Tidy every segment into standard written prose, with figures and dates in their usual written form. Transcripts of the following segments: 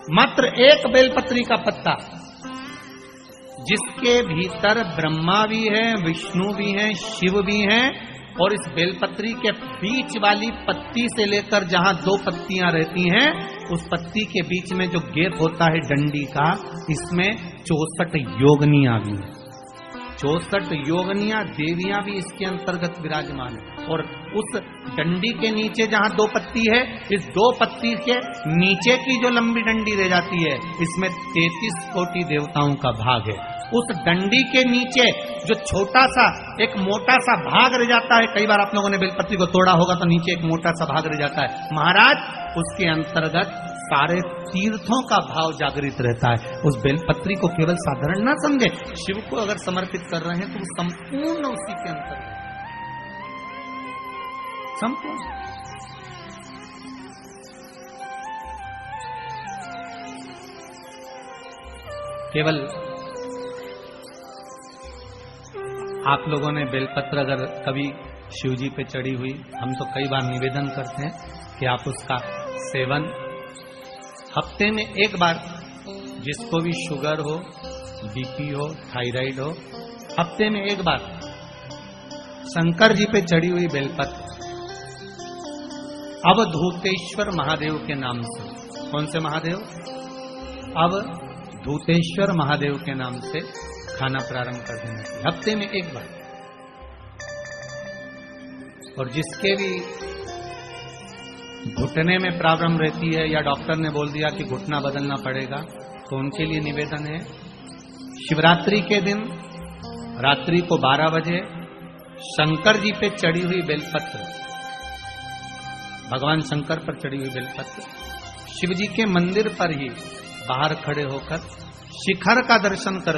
मात्र एक बेलपत्री का पत्ता, जिसके भीतर ब्रह्मा भी है, विष्णु भी है, शिव भी हैं, और इस बेलपत्री के बीच वाली पत्ती से लेकर जहां दो पत्तियां रहती हैं, उस पत्ती के बीच में जो गैप होता है डंडी का, इसमें 64 योगनियां भी हैं। 64 योगनियां देवियां भी इसके अंतर्गत विराजमान है। और उस डंडी के नीचे जहां दो पत्ती है, इस दो पत्ती के नीचे की जो लंबी डंडी रह जाती है, इसमें 33 कोटि देवताओं का भाग है। उस डंडी के नीचे जो छोटा सा एक मोटा सा भाग रह जाता है, कई बार आप लोगों ने बेलपत्री को तोड़ा होगा तो नीचे एक मोटा सा भाग रह जाता है, महाराज उसके अंतर्गत सारे तीर्थों का भाव जागृत रहता है। उस बेलपत्री को केवल साधारण ना समझे, शिव को अगर समर्पित कर रहे हैं तो वो संपूर्ण उसी के अंतर्गत, संपूर्ण। केवल आप लोगों ने बेलपत्र अगर कभी शिवजी पे चढ़ी हुई, हम तो कई बार निवेदन करते हैं कि आप उसका सेवन हफ्ते में एक बार, जिसको भी शुगर हो, बीपी हो, थायराइड हो, हफ्ते में एक बार शंकर जी पे चढ़ी हुई बेलपत्र अवधूतेश्वर महादेव के नाम से, कौन से महादेव? अवधूतेश्वर महादेव के नाम से खाना प्रारंभ कर देना चाहिए, हफ्ते में एक बार। और जिसके भी घुटने में प्रॉब्लम रहती है या डॉक्टर ने बोल दिया कि घुटना बदलना पड़ेगा, तो उनके लिए निवेदन है, शिवरात्रि के दिन रात्रि को 12 बजे शंकर जी पे चढ़ी हुई बेलपत्र, भगवान शंकर पर चढ़ी हुई बेलपत्र, शिव जी के मंदिर पर ही बाहर खड़े होकर शिखर का दर्शन कर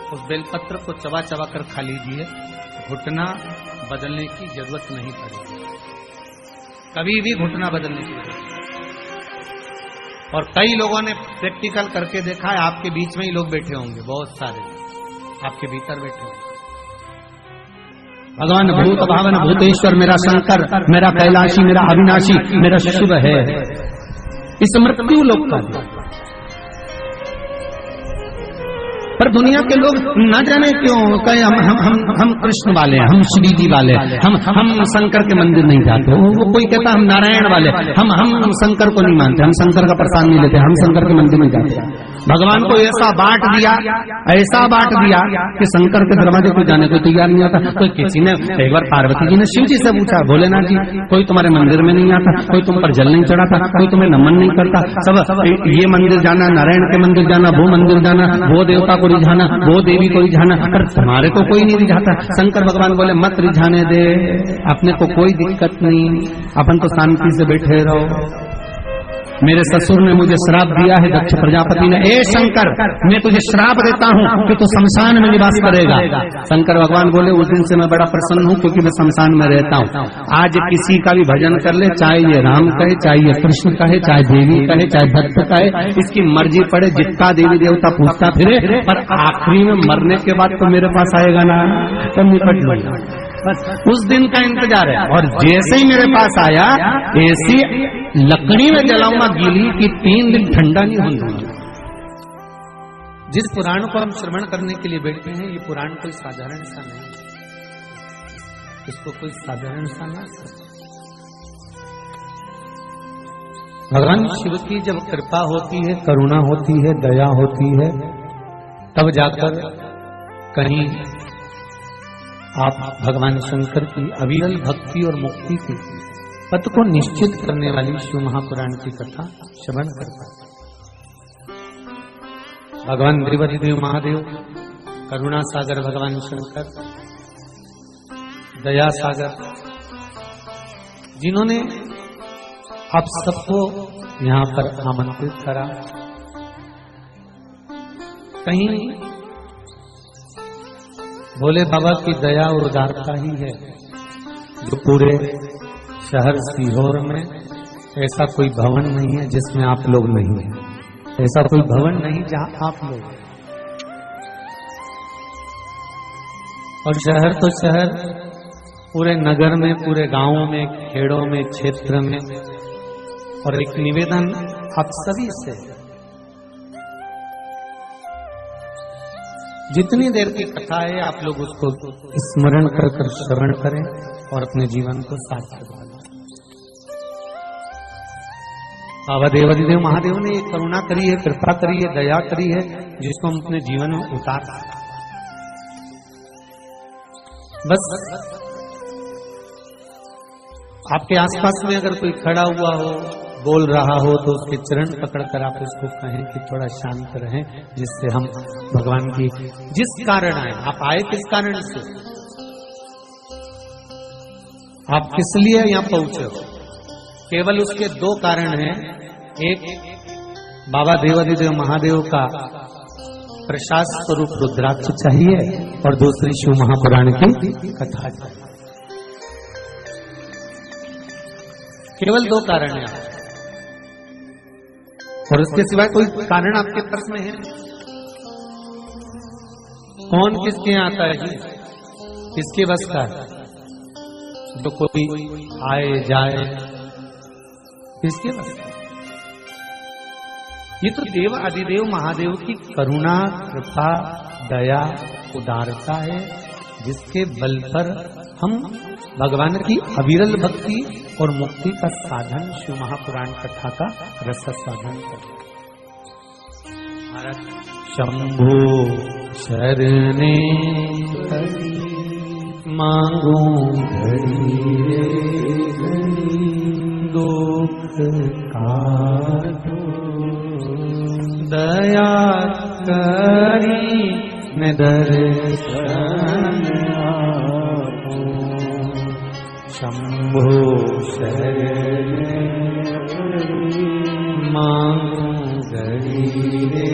उस बेलपत्र को चबा चबा कर खा लीजिए, घुटना बदलने की जरूरत नहीं पड़ेगी, कभी भी घुटना बदलने की जरूरत नहीं। और कई लोगों ने प्रैक्टिकल करके देखा है, आपके बीच में ही लोग बैठे होंगे, बहुत सारे आपके भीतर बैठे होंगे। भगवान भूत भावन भूतेश्वर मेरा शंकर, मेरा कैलाशी, मेरा अविनाशी, मेरा शिव है। इस मृत्यु लोक का पर दुनिया के लोग न जाने क्यों कहे हम कृष्ण वाले हैं, हम श्री जी वाले हैं, हम शंकर के मंदिर नहीं जाते। वो कोई कहता हम नारायण वाले, हम शंकर को नहीं मानते, हम शंकर का प्रसाद नहीं लेते, हम शंकर के मंदिर नहीं जाते। भगवान को ऐसा बांट दिया कि शंकर के दरवाजे को जाने को तैयार नहीं आता। कोई किसी ने एक बार पार्वती जी ने शिव जी से पूछा, भोलेनाथ जी कोई तुम्हारे मंदिर में नहीं आता, कोई तुम पर जल नहीं चढ़ाता, कोई तुम्हें नमन नहीं करता, सब ये मंदिर जाना, नारायण के मंदिर जाना, वो मंदिर जाना, वो देवता को रिझाना, वो देवी को रिझाना, पर तुम्हारे को कोई नहीं रिझाता। शंकर भगवान बोले मत रिझाने दे, अपने को कोई दिक्कत नहीं, अपन तो शांति से बैठे रहो। मेरे ससुर ने मुझे श्राप दिया है, दक्ष प्रजापति ने, ए शंकर मैं तुझे श्राप देता हूँ कि तू शमशान में निवास करेगा। शंकर भगवान बोले उस दिन से मैं बड़ा प्रसन्न हूँ, क्योंकि मैं शमशान में रहता हूँ। आज किसी का भी भजन कर ले, चाहे ये राम कहे, चाहे ये कृष्ण कहे, चाहे देवी कहे, चाहे भक्त कहे, इसकी मर्जी पड़े, जितना देवी देवता पूछता फिरे, पर आखिरी में मरने के बाद तो मेरे पास आएगा ना, तो निपट लूंगा। उस दिन का इंतजार है। और जैसे ही मेरे पास आया, ऐसी लकड़ी में जलाऊंगा गीली कि 3 दिन ठंडा नहीं होने दूंगा। जिस पुराण को हम श्रवण करने के लिए बैठे हैं, ये पुराण कोई साधारण सा नहीं, इसको कोई साधारण सा ना। भगवान शिव की जब कृपा होती है, करुणा होती है, दया होती है, तब जाकर कहीं आप भगवान शंकर की अविरल भक्ति और मुक्ति के पथ को निश्चित करने वाली शिव महापुराण की कथा श्रवण कर पाते। भगवान त्रिवदेव महादेव, करुणा सागर भगवान शंकर, दया सागर, जिन्होंने आप सबको यहाँ पर आमंत्रित करा, कहीं भोले बाबा की दया और उदारता ही है जो पूरे शहर सीहोर में ऐसा कोई भवन नहीं है जिसमें आप लोग नहीं हैं, ऐसा कोई भवन नहीं जहां आप लोग हैं। और शहर तो शहर, पूरे नगर में, पूरे गांवों में, खेड़ों में, क्षेत्र में। और एक निवेदन आप सभी से, जितनी देर की कथा है आप लोग उसको स्मरण कर कर श्रवण करें और अपने जीवन को सार्थक बनाएं। बाबा देवाधिदेव महादेव ने एक करुणा करी है, कृपा करी है, दया करी है, जिसको हम अपने जीवन में उतार बस आपके आसपास में अगर कोई खड़ा हुआ हो, बोल रहा हो, तो उसके चरण पकड़कर आप उसको कहें कि थोड़ा शांत रहें, जिससे हम भगवान की जिस कारण आए, आप आए किस कारण से, आप किस लिए यहां पहुंचे हो, केवल उसके दो कारण हैं। एक बाबा देवाधिदेव महादेव का प्रसाद स्वरूप रुद्राक्ष चाहिए और दूसरी शिव महापुराण की कथा चाहिए। केवल दो कारण हैं और उसके सिवाय कोई कारण आपके पास में है? कौन किसके यहाँ आता है जी? किसके बस का है? जो कोई आए जाए, किसके बस का? ये तो देव अधिदेव महादेव की करुणा, कृपा, दया, उदारता है, जिसके बल पर हम भगवान की अविरल भक्ति और मुक्ति का साधन शिव महापुराण कथा का रस साधन करते। शंभो शरणे मांगो घड़ी दुख काटो, दया करी न दर्शन आपो। शंभो शरण मांगो घड़ी रे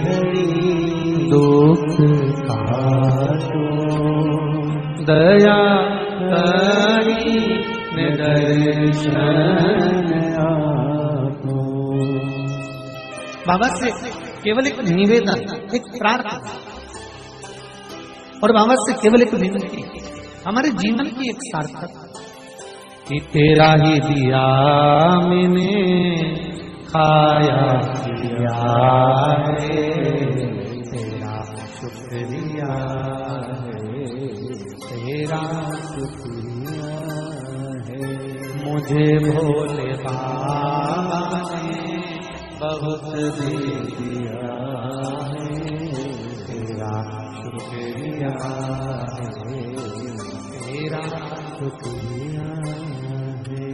घड़ी दुख काटो, दया करी न दर्शन आपो। बाबा से केवल एक निवेदन, एक प्रार्थना और बाबा से केवल एक विनती, हमारे जीवन की एक सार्थक कि तेरा ही दिया मैंने खाया पिया है, तेरा शुक्रिया है, तेरा शुक्रिया है। मुझे भोले बाबा ने बहुत दे दिया है, तेरा शुक्रिया है, तेरा शुक्रिया है।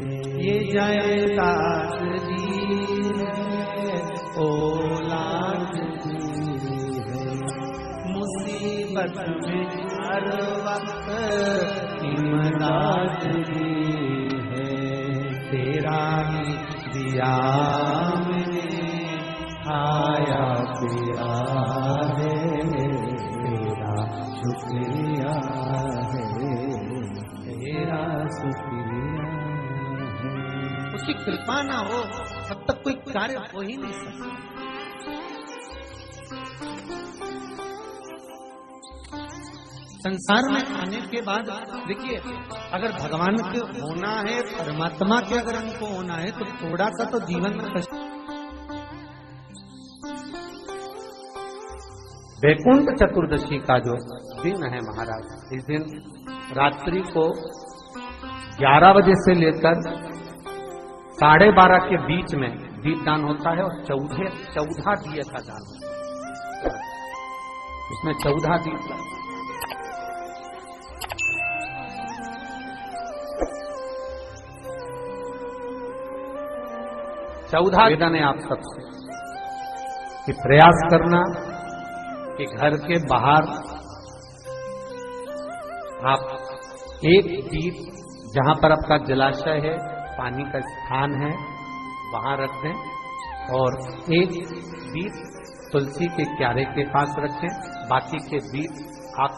ये जयदास जी है, औलाद जी है, मुसीबत में हर वक्त इमदाद जी है, तेरा ही दिया खाया पिया है, तेरा शुक्रिया है, तेरा शुक्रिया है। उसकी कृपा ना हो तब तक कोई कार्य हो ही नहीं सकता। संसार में आने के बाद देखिए, अगर भगवान के होना है, परमात्मा के अगर हमको होना है, तो थोड़ा सा तो जीवन में कष्ट। वैकुंठ चतुर्दशी का जो दिन है महाराज, इस दिन रात्रि को 11 बजे से लेकर 12:30 के बीच में दीपदान होता है और 14 दिए का दान होता है। इसमें 14 दीप 14 निवेदन है आप सबसे कि प्रयास करना कि घर के बाहर आप एक दीप, जहां पर आपका जलाशय है, पानी का स्थान है, वहां रख दें और एक दीप तुलसी के क्यारे के पास रखें, बाकी के दीप आप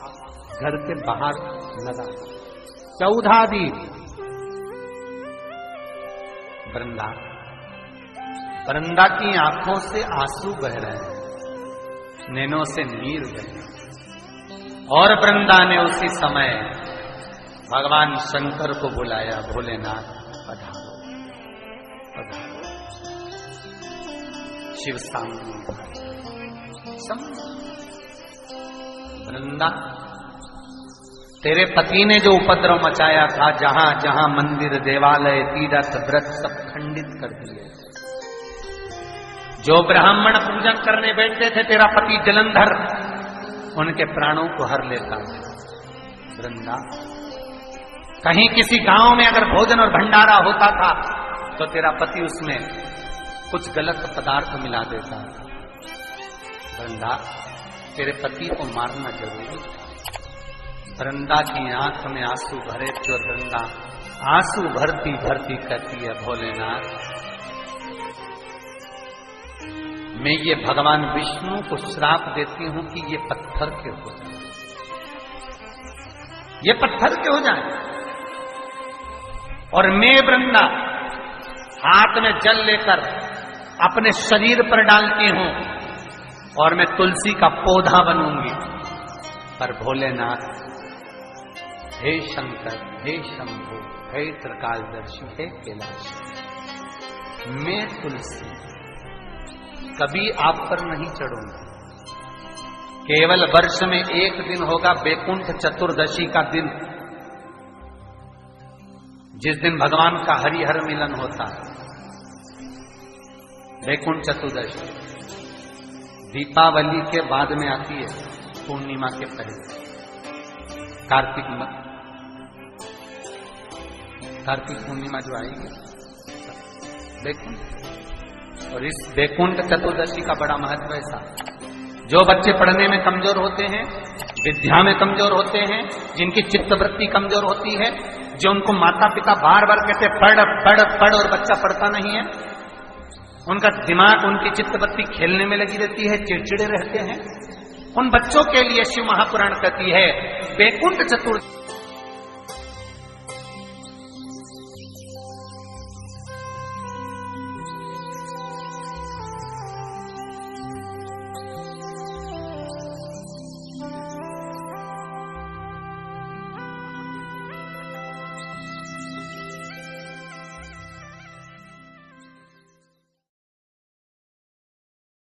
घर के बाहर लगा। 14 दीप। वृंदा की आंखों से आंसू बह रहे हैं, नैनों से नीर बह रहे, और वृंदा ने उसी समय भगवान शंकर को बुलाया, भोलेनाथ पधारो पधारो। शिव सामने वृंदा, तेरे पति ने जो उपद्रव मचाया था, जहां जहां मंदिर, देवालय, तीर्थ, व्रत सब खंडित कर दिए। जो ब्राह्मण पूजन करने बैठते थे तेरा पति जलंधर, उनके प्राणों को हर लेता है। वृंदा, कहीं किसी गांव में अगर भोजन और भंडारा होता था तो तेरा पति उसमें कुछ गलत पदार्थ मिला देता था। वृंदा, तेरे पति को मारना जरूरी। वृंदा की आंख में आंसू भरे तो वृंदा आंसू भरती भरती कहती है, भोलेनाथ, मैं ये भगवान विष्णु को श्राप देती हूं कि ये पत्थर के हो जाए, ये पत्थर के हो जाए। और मैं वृंदा हाथ में जल लेकर अपने शरीर पर डालती हूं और मैं तुलसी का पौधा बनूंगी। पर भोलेनाथ, हे शंकर, हे शंभु, हे त्रिकालदर्शी, हे कैलाश, मैं तुलसी कभी आप पर नहीं चढ़ूंगा। केवल वर्ष में एक दिन होगा बैकुंठ चतुर्दशी का दिन, जिस दिन भगवान का हरिहर मिलन होता है। बैकुंठ चतुर्दशी दीपावली के बाद में आती है, पूर्णिमा के पहले, कार्तिक पूर्णिमा जो आएगी बैकुंठ। और इस बैकुंठ चतुर्दशी का बड़ा महत्व है साहब। जो बच्चे पढ़ने में कमजोर होते हैं, विद्या में कमजोर होते हैं, जिनकी चित्तवृत्ति कमजोर होती है, जो उनको माता पिता बार बार कहते पढ़ पढ़ पढ़ और बच्चा पढ़ता नहीं है, उनका दिमाग, उनकी चित्तवृत्ति खेलने में लगी रहती है, चिड़चिड़े रहते हैं, उन बच्चों के लिए शिव महापुराण कहती है बैकुंठ चतुर्दशी